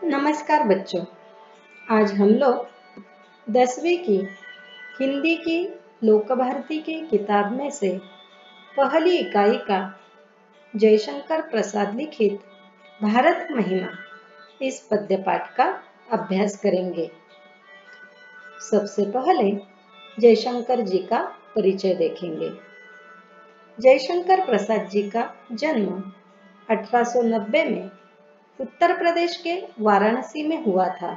नमस्कार बच्चों। आज हम लोग 10वीं की हिंदी की लोकभारती की किताब में से पहली इकाई का जयशंकर प्रसाद लिखित भारत महिमा इस पद्य पाठ का अभ्यास करेंगे। सबसे पहले जयशंकर जी का परिचय देखेंगे। जयशंकर प्रसाद जी का जन्म 1890 में उत्तर प्रदेश के वाराणसी में हुआ था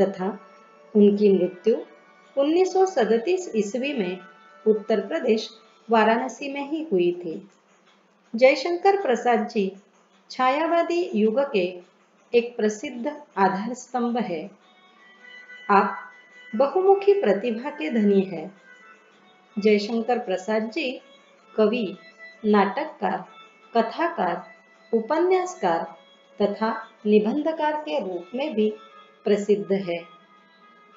तथा उनकी मृत्यु 1937 ईस्वी में उत्तर प्रदेश वाराणसी में ही हुई थी। जयशंकर प्रसाद जी छायावादी युग के एक प्रसिद्ध आधार स्तंभ है। आप बहुमुखी प्रतिभा के धनी हैं। जयशंकर प्रसाद जी कवि, नाटककार, कथाकार, उपन्यासकार तथा निबंधकार के रूप में भी प्रसिद्ध है।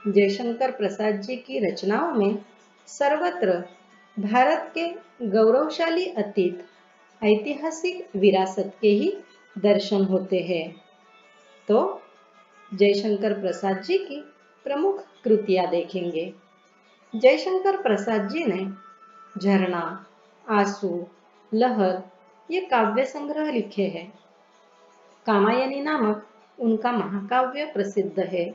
जयशंकर प्रसाद जी की रचनाओं में सर्वत्र भारत के गौरवशाली अतीत, ऐतिहासिक विरासत के ही दर्शन होते हैं। तो जयशंकर प्रसाद जी की प्रमुख कृतियां देखेंगे। जयशंकर प्रसाद जी ने झरना, आंसू, लहर ये काव्य संग्रह लिखे हैं। कामायनी नामक उनका महाकाव्य प्रसिद्ध है।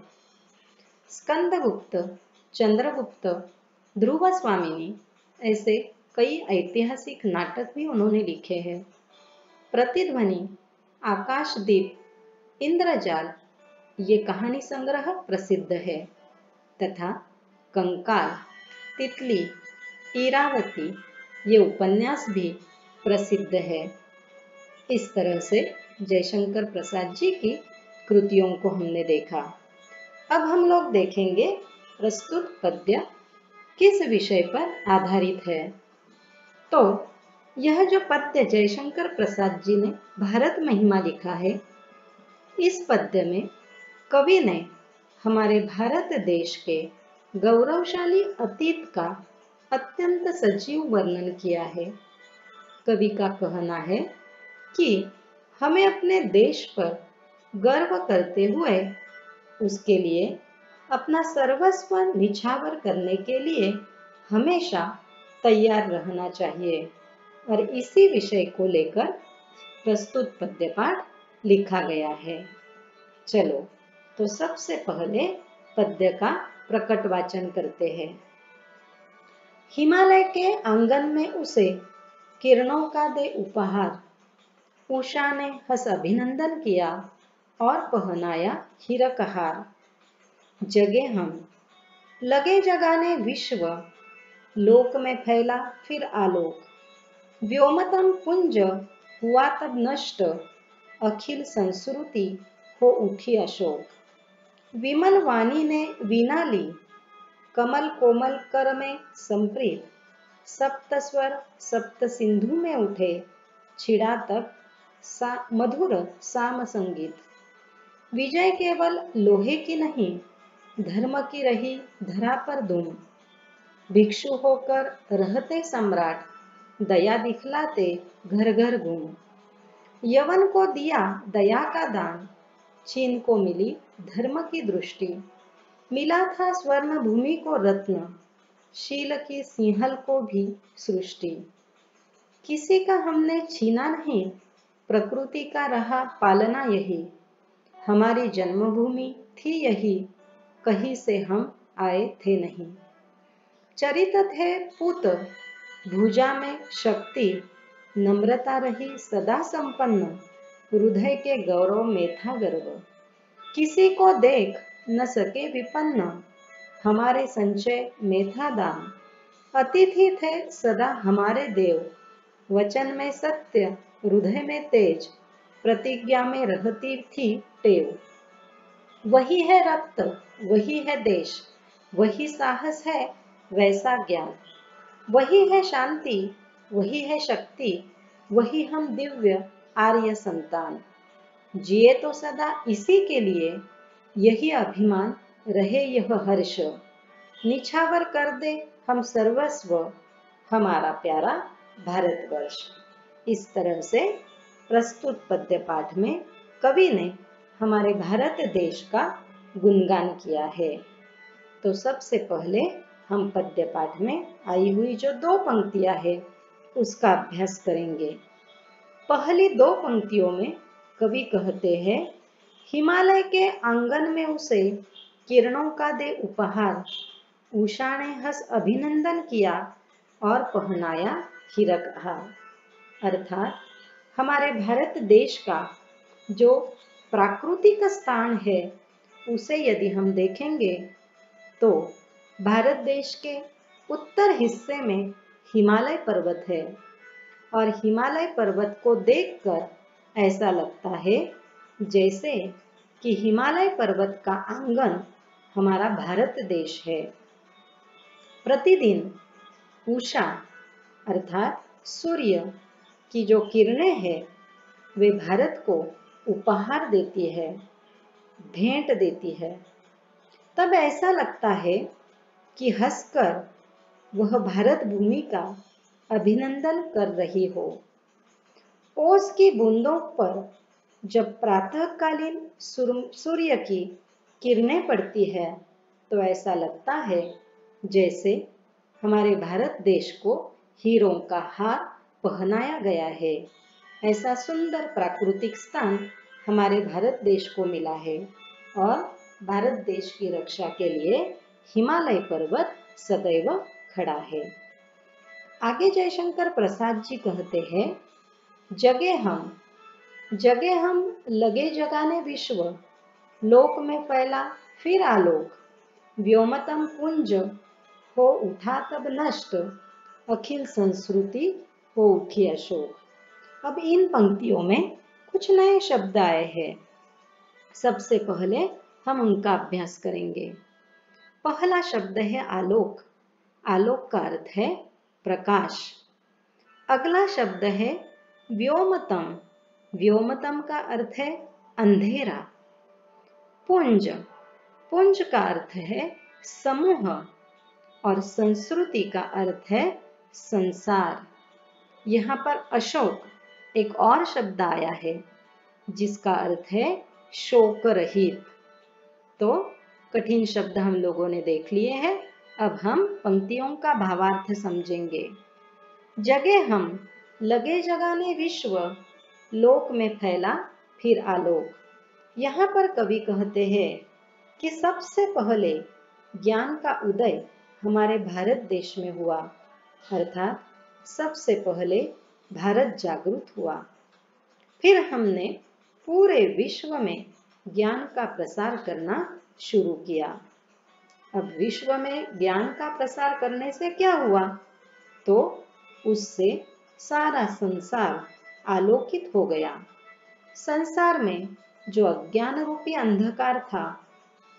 स्कंदगुप्त, चंद्रगुप्त, ध्रुव स्वामिनी ऐसे कई ऐतिहासिक नाटक भी उन्होंने लिखे हैं। प्रतिध्वनि, आकाशदीप, इंद्रजाल ये कहानी संग्रह प्रसिद्ध है तथा कंकाल, तितली, इरावती ये उपन्यास भी प्रसिद्ध है। इस तरह से जयशंकर प्रसाद जी की कृतियों को हमने देखा। अब हम लोग देखेंगे प्रस्तुत पद्य किस विषय पर आधारित है। तो यह जो पद्य जयशंकर प्रसाद जी ने भारत महिमा लिखा है, इस पद्य में कवि ने हमारे भारत देश के गौरवशाली अतीत का अत्यंत सजीव वर्णन किया है। कवि का कहना है कि हमें अपने देश पर गर्व करते हुए उसके लिए अपना सर्वस्व निछावर करने के लिए हमेशा तैयार रहना चाहिए और इसी विषय को लेकर प्रस्तुत पद्य पाठ लिखा गया है। चलो तो सबसे पहले पद्य का प्रकट वाचन करते हैं। हिमालय के आंगन में उसे किरणों का दे उपहार, उषा ने हंस अभिनंदन किया और पहनाया हीरक हार। जगे हम, लगे जगाने विश्व, लोक में फैला फिर आलोक। व्योमतम पुंज हुआ तब नष्ट, अखिल संस्कृति हो उठी अशोक। विमल वाणी ने वीणा ली, कमल कोमल कर में संप्रीत। सप्त स्वर सप्त सिंधु में उठे, छिड़ा तब मधुर साम संगीत। विजय केवल लोहे की नहीं, धर्म की रही धरा पर धूम। भिक्षु होकर रहते सम्राट, दया दिखलाते घर घर घूम। यवन को दिया दया का दान, छीन को मिली धर्म की दृष्टि। मिला था स्वर्ण भूमि को रत्न, शील की सिंहल को भी सृष्टि। किसी का हमने छीना नहीं, प्रकृति का रहा पालना यही। हमारी जन्मभूमि थी यही, कहीं से हम आए थे नहीं। चरित थे पूत, भुजा में शक्ति, नम्रता रही सदा संपन्न। हृदय के गौरव में था गर्व, किसी को देख न सके विपन्न। हमारे संचय में था दान, अतिथि थे सदा हमारे देव। वचन में सत्य, हृदय में तेज, प्रतिज्ञा में रहती थी टेव। वही है रक्त, वही है देश, वही साहस है वैसा ज्ञान। वही है शांति, वही है शक्ति, वही हम दिव्य आर्य संतान। जिए तो सदा इसी के लिए, यही अभिमान रहे यह हर्ष। निछावर कर दे हम सर्वस्व, हमारा प्यारा भारतवर्ष। इस तरह से प्रस्तुत पद्य पाठ में कवि ने हमारे भारत देश का गुणगान किया है। तो सबसे पहले हम पद्य पाठ में आई हुई जो 2 पंक्तियां है उसका अभ्यास करेंगे। पहली 2 पंक्तियों में कवि कहते हैं, हिमालय के आंगन में उसे किरणों का दे उपहार, उषा ने हंस अभिनंदन किया और पहनाया हीरकहार। अर्थात हमारे भारत देश का जो प्राकृतिक स्थान है उसे यदि हम देखेंगे तो भारत देश के उत्तर हिस्से में हिमालय पर्वत है और हिमालय पर्वत को देखकर ऐसा लगता है जैसे कि हिमालय पर्वत का आंगन हमारा भारत देश है। प्रतिदिन उषा अर्थात सूर्य की जो किरणें हैं वे भारत को उपहार देती है, भेंट देती है। तब ऐसा लगता है कि हंसकर वह भारत भूमि का अभिनंदन कर रही हो। ओस की बूंदों पर जब प्रातःकालीन सूर्य की किरणें पड़ती है तो ऐसा लगता है जैसे हमारे भारत देश को हीरों का हार पहनाया गया है। ऐसा सुंदर प्राकृतिक स्थान हमारे भारत देश को मिला है और भारत देश की रक्षा के लिए हिमालय पर्वत सदैव खड़ा है। आगे जयशंकर प्रसाद जी कहते हैं, जगे हम लगे जगाने विश्व, लोक में फैला फिर आलोक, व्योमतम पुंज हो उठा तब नष्ट, अखिल संस्कृति हो उठी अशोक। अब इन पंक्तियों में कुछ नए शब्द आए हैं। सबसे पहले हम उनका अभ्यास करेंगे। पहला शब्द है आलोक। आलोक का अर्थ है प्रकाश। अगला शब्द है व्योमतम। व्योमतम का अर्थ है अंधेरा। पुंज। पुंज का अर्थ है समूह और संस्कृति का अर्थ है संसार। यहाँ पर अशोक एक और शब्द आया है जिसका अर्थ है शोक रहित। तो कठिन शब्द हम लोगों ने देख लिए हैं। अब हम पंक्तियों का भावार्थ समझेंगे। जगे हम लगे जगाने विश्व, लोक में फैला फिर आलोक। यहाँ पर कवि कहते हैं कि सबसे पहले ज्ञान का उदय हमारे भारत देश में हुआ, अर्थात सबसे पहले भारत जागृत हुआ। फिर हमने पूरे विश्व में ज्ञान का प्रसार करना शुरू किया। अब विश्व में ज्ञान का प्रसार करने से क्या हुआ? तो उससे सारा संसार आलोकित हो गया। संसार में जो अज्ञान रूपी अंधकार था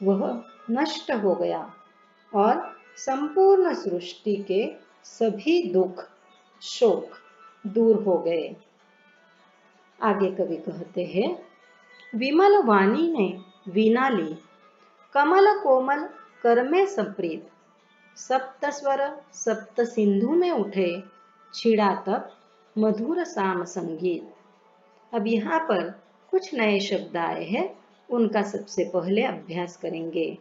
वह नष्ट हो गया और संपूर्ण सृष्टि के सभी दुख शोक दूर हो गए। आगे कवि कहते हैं, विमल वाणी ने वीणा ली, कमल कोमल कर में संप्रीत, सप्त स्वर सप्त सिंधु में उठे, छिड़ा तब मधुर साम संगीत। अब यहाँ पर कुछ नए शब्द आए हैं, उनका सबसे पहले अभ्यास करेंगे।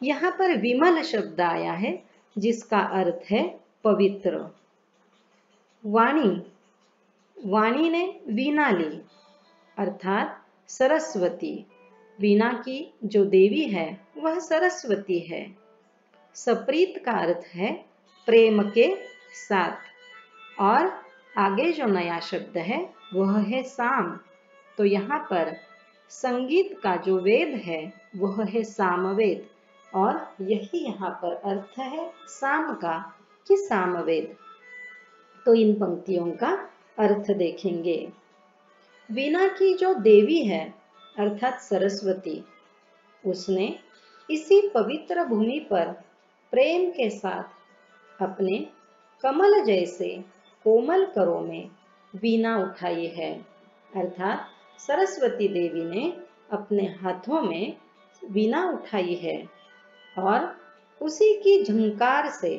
यहाँ पर विमल शब्द आया है जिसका अर्थ है पवित्र। वाणी, वाणी ने वीणा ली अर्थात सरस्वती। वीणा की जो देवी है वह सरस्वती है। सप्रीत का अर्थ है प्रेम के साथ और आगे जो नया शब्द है वह है साम। तो यहाँ पर संगीत का जो वेद है वह है सामवेद और यही यहाँ पर अर्थ है साम का कि सामवेद। तो इन पंक्तियों का अर्थ देखेंगे। वीणा की जो देवी है अर्थात सरस्वती, उसने इसी पवित्र भूमि पर प्रेम के साथ अपने कमल जैसे कोमल करों में वीणा उठाई है। अर्थात सरस्वती देवी ने अपने हाथों में वीणा उठाई है और उसी की झंकार से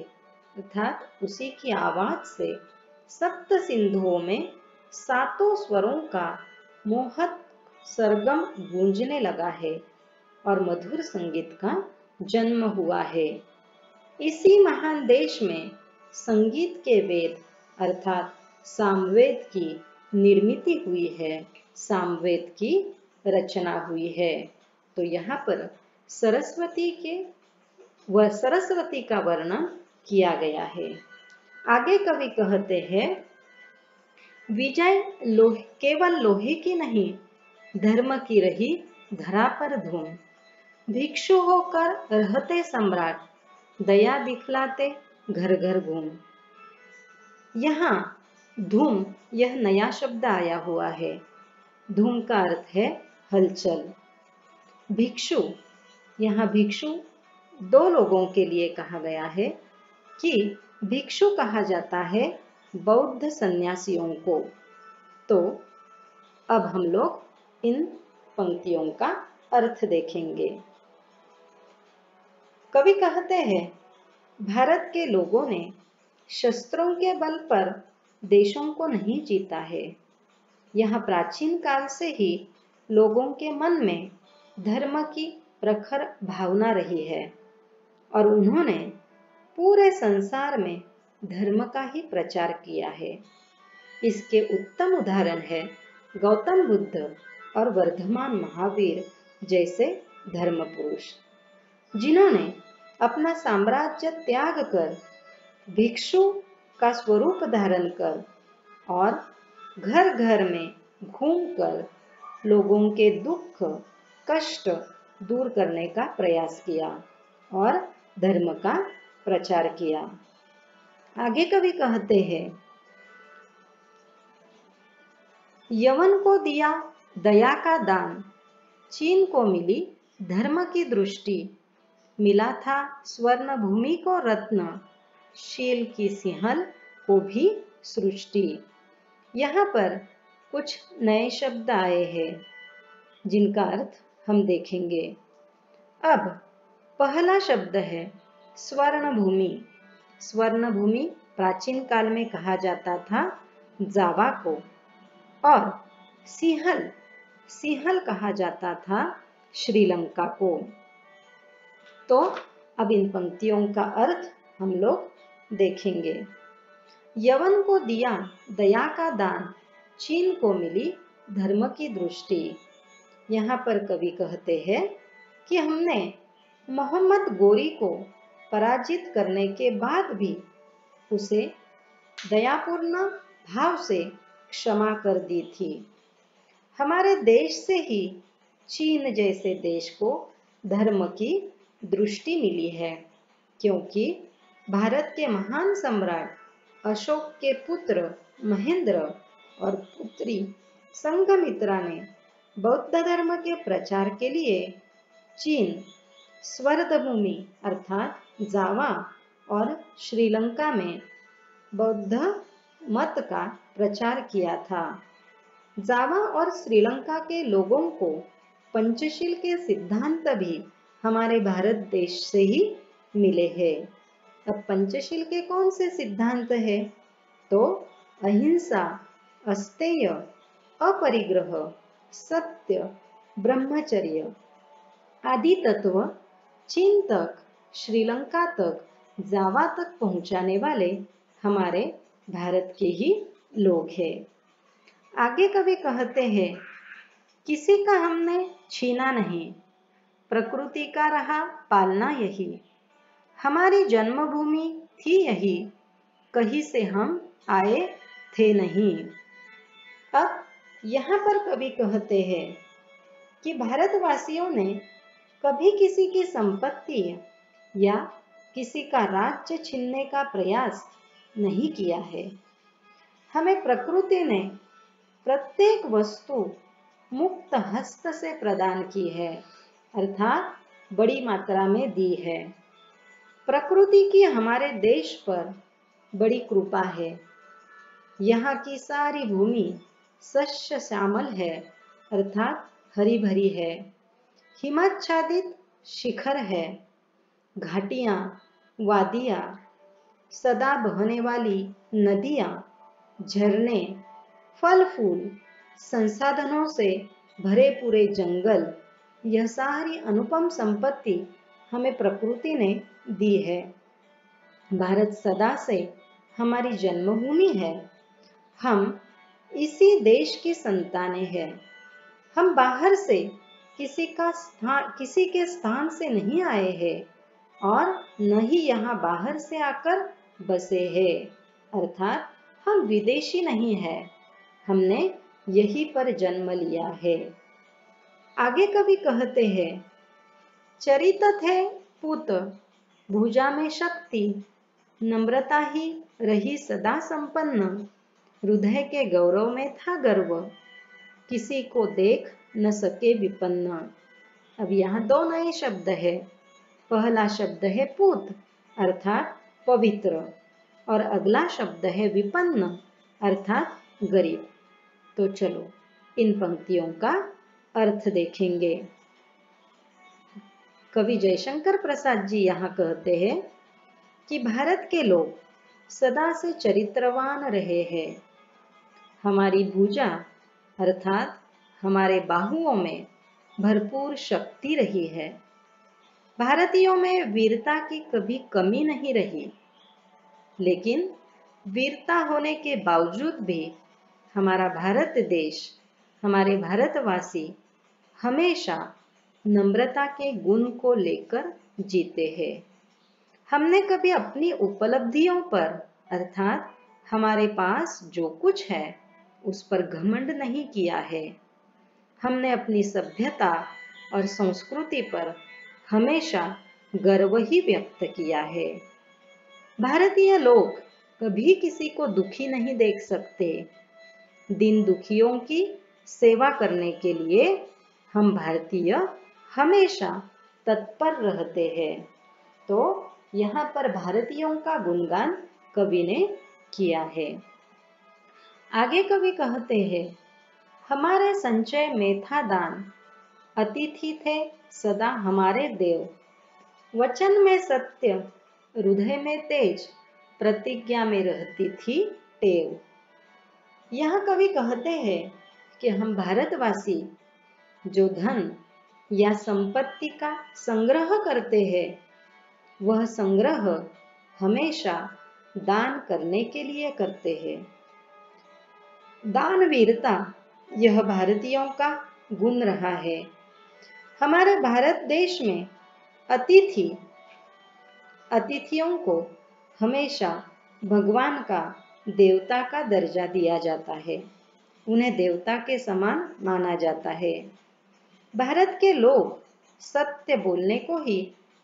अर्थात उसी की आवाज से सप्त सिंधुओं में सातों स्वरों का मोहक सरगम गूंजने लगा है और मधुर संगीत का जन्म हुआ है। इसी महान देश में संगीत के वेद अर्थात सामवेद की निर्मिति हुई है, सामवेद की रचना हुई है। तो यहाँ पर सरस्वती का वर्णन किया गया है। आगे कवि कहते हैं, विजय केवल लोहे की नहीं, धर्म की रही धरा पर धूम। भिक्षु होकर रहते सम्राट, दया दिखलाते घर घर घूम। यहाँ धूम यह नया शब्द आया हुआ है। धूम का अर्थ है हलचल। भिक्षु, यहाँ भिक्षु दो लोगों के लिए कहा गया है कि भिक्षु कहा जाता है बौद्ध सन्यासियों को। तो अब हम लोग इन पंक्तियों का अर्थ देखेंगे। कवि कहते हैं, भारत के लोगों ने शस्त्रों के बल पर देशों को नहीं जीता है। यह प्राचीन काल से ही लोगों के मन में धर्म की प्रखर भावना रही है और उन्होंने पूरे संसार में धर्म का ही प्रचार किया है। इसके उत्तम उदाहरण है गौतम बुद्ध और वर्धमान महावीर जैसे धर्म पुरुष, जिन्होंने अपना साम्राज्य त्याग कर भिक्षु का स्वरूप धारण कर और घर घर में घूमकर लोगों के दुख कष्ट दूर करने का प्रयास किया और धर्म का प्रचार किया। आगे कवि कहते हैं, यवन को दिया दया का दान, चीन को मिली धर्म की दृष्टि। मिला था स्वर्ण भूमि को रत्न, शील की सिंहल को भी सृष्टि। यहाँ पर कुछ नए शब्द आए हैं जिनका अर्थ हम देखेंगे। अब पहला शब्द है स्वर्ण भूमि। स्वर्ण भूमि प्राचीन काल में कहा जाता था जावा को, और सिंहल, सिंहल कहा जाता था श्रीलंका को। तो अब इन पंक्तियों का अर्थ हम लोग देखेंगे। यवन को दिया दया का दान, चीन को मिली धर्म की दृष्टि। यहाँ पर कवि कहते हैं कि हमने मोहम्मद गोरी को पराजित करने के बाद भी उसे दयापूर्ण भाव से क्षमा कर दी थी। हमारे देश से ही चीन जैसे देश को धर्म की दृष्टि मिली है, क्योंकि भारत के महान सम्राट अशोक के पुत्र महेंद्र और पुत्री संघमित्रा ने बौद्ध धर्म के प्रचार के लिए चीन, स्वर्ण भूमि अर्थात जावा और श्रीलंका में बौद्ध मत का प्रचार किया था। जावा और श्रीलंका के लोगों को पंचशील के सिद्धांत भी हमारे भारत देश से ही मिले हैं। अब पंचशील के कौन से सिद्धांत है? तो अहिंसा, अस्तेय, अपरिग्रह, सत्य, ब्रह्मचर्य आदि तत्व चीन तक, श्रीलंका तक, जावा तक पहुंचाने वाले हमारे भारत के ही लोग हैं। आगे कवि कहते हैं, किसी का हमने छीना नहीं, प्रकृति का रहा पालना यही। हमारी जन्मभूमि थी यही, कहीं से हम आए थे नहीं। अब यहाँ पर कवि कहते हैं कि भारतवासियों ने कभी किसी की संपत्ति या किसी का राज्य छीनने का प्रयास नहीं किया है। हमें प्रकृति ने प्रत्येक वस्तु मुक्त हस्त से प्रदान की है, अर्थात बड़ी मात्रा में दी है। प्रकृति की हमारे देश पर बड़ी कृपा है। यहाँ की सारी भूमि शस्य श्यामल है, अर्थात हरी भरी है। हिमाच्छादित शिखर है, घाटियां, वादियां, सदा बहने वाली नदियां, झरने, फल फूल, संसाधनों से भरे पूरे जंगल, यह सारी अनुपम संपत्ति हमें प्रकृति ने दी है। भारत सदा से हमारी जन्मभूमि है। हम इसी देश की संतानें हैं। हम बाहर से किसी के स्थान से नहीं आए हैं और न ही यहाँ बाहर से आकर बसे हैं, अर्थात हम विदेशी नहीं हैं। हमने यहीं पर जन्म लिया है। आगे कवि कहते हैं, चरित थे पूत भुजा में शक्ति, नम्रता ही रही सदा संपन्न, हृदय के गौरव में था गर्व, किसी को देख न सके विपन्न। अब यहाँ दो नए शब्द है। पहला शब्द है पूत अर्थात पवित्र, और अगला शब्द है विपन्न अर्थात गरीब। तो चलो इन पंक्तियों का अर्थ देखेंगे। कवि जयशंकर प्रसाद जी यहाँ कहते हैं कि भारत के लोग सदा से चरित्रवान रहे हैं। हमारी भुजा अर्थात हमारे बाहुओं में भरपूर शक्ति रही है। भारतीयों में वीरता की कभी कमी नहीं रही, लेकिन वीरता होने के बावजूद भी हमारा भारत देश, हमारे भारतवासी हमेशा नम्रता के गुण को लेकर जीते हैं। हमने कभी अपनी उपलब्धियों पर अर्थात हमारे पास जो कुछ है उस पर घमंड नहीं किया है। हमने अपनी सभ्यता और संस्कृति पर हमेशा गर्व ही व्यक्त किया है। भारतीय लोग कभी किसी को दुखी नहीं देख सकते। दीन दुखियों की सेवा करने के लिए हम भारतीय हमेशा तत्पर रहते हैं। तो यहाँ पर भारतीयों का गुणगान कवि ने किया है। आगे कवि कहते हैं, हमारे संचय में था दान, अतिथि थे सदा हमारे देव, वचन में सत्य हृदय में तेज, प्रतिज्ञा में रहती थी टेव। यहाँ कवि कहते हैं कि हम भारतवासी जो धन या संपत्ति का संग्रह करते हैं, वह संग्रह हमेशा दान करने के लिए करते हैं। दानवीरता यह भारतीयों का गुण रहा है। हमारे भारत देश में अतिथियों को हमेशा भगवान का, देवता का दर्जा दिया जाता है। उन्हें देवता के समान माना जाता है। भारत के लोग सत्य बोलने को ही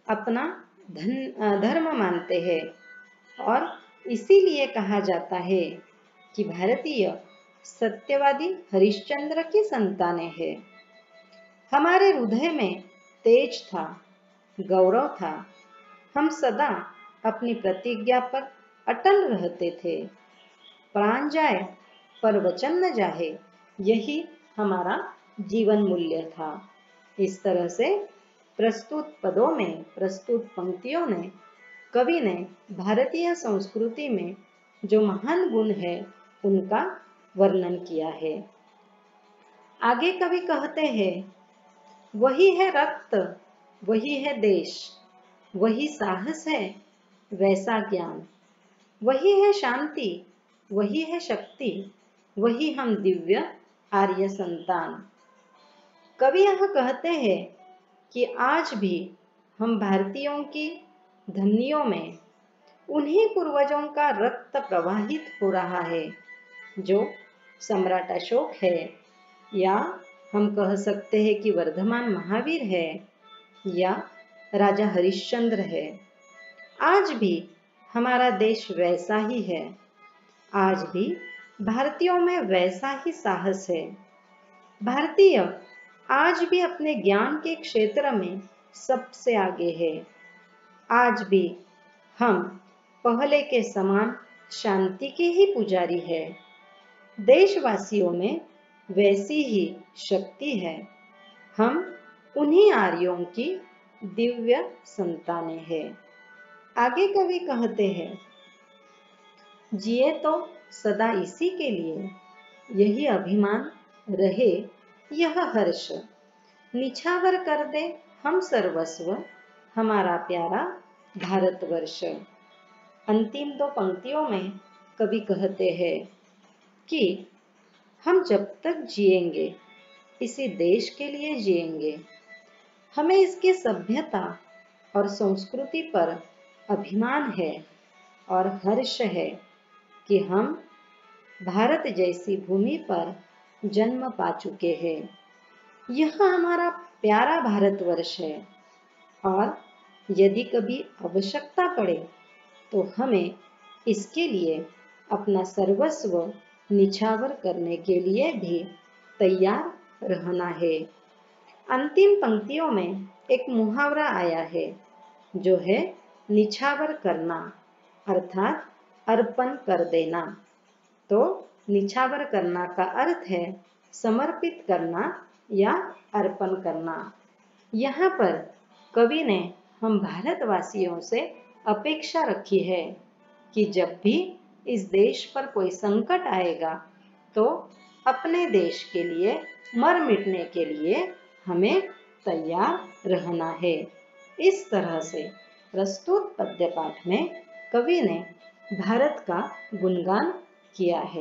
अपना धर्म मानते हैं और इसीलिए कहा जाता है कि भारतीय सत्यवादी हरिश्चंद्र की संतानें हैं। हमारे हृदय में तेज था, गौरव था। हम सदा अपनी प्रतिज्ञा पर अटल रहते थे। प्राण जाए पर वचन न जाए, यही हमारा जीवन मूल्य था। इस तरह से प्रस्तुत पदों में, प्रस्तुत पंक्तियों ने कवि ने भारतीय संस्कृति में जो महान गुण है उनका वर्णन किया है। आगे कवि कहते हैं, वही है रक्त, वही है देश, वही साहस है, वैसा ज्ञान, वही है शांति, वही है शक्ति, वही हम दिव्य आर्य संतान। कवि यहाँ कहते हैं कि आज भी हम भारतीयों की धमनियों में उन्हीं पूर्वजों का रक्त प्रवाहित हो रहा है जो सम्राट अशोक है, या हम कह सकते हैं कि वर्धमान महावीर है, या राजा हरिश्चंद्र है। आज भी हमारा देश वैसा ही है। आज भी भारतीयों में वैसा ही साहस है। भारतीय आज भी अपने ज्ञान के क्षेत्र में सबसे आगे है। आज भी हम पहले के समान शांति के ही पुजारी है। देशवासियों में वैसी ही शक्ति है। हम उन्हीं आर्यों की दिव्य संतानें हैं। आगे कवि कहते हैं, जिए तो सदा इसी के लिए, यही अभिमान रहे यह हर्ष निछावर कर दे हम सर्वस्व, हमारा प्यारा भारतवर्ष। अंतिम दो पंक्तियों में कवि कहते हैं कि हम जब तक जिएंगे इसी देश के लिए जिएंगे। हमें इसकी सभ्यता और संस्कृति पर अभिमान है और हर्ष है कि हम भारत जैसी भूमि पर जन्म पा चुके हैं। यह हमारा प्यारा भारतवर्ष है और यदि कभी आवश्यकता पड़े तो हमें इसके लिए अपना सर्वस्व निछावर करने के लिए भी तैयार रहना है। अंतिम पंक्तियों में एक मुहावरा आया है जो है निछावर करना अर्थात अर्पण कर देना। तो निछावर करना का अर्थ है समर्पित करना या अर्पण करना। यहाँ पर कवि ने हम भारतवासियों से अपेक्षा रखी है कि जब भी इस देश पर कोई संकट आएगा तो अपने देश के लिए मर मिटने के लिए हमें तैयार रहना है। इस तरह से प्रस्तुत पद्य पाठ में कवि ने भारत का गुणगान किया है।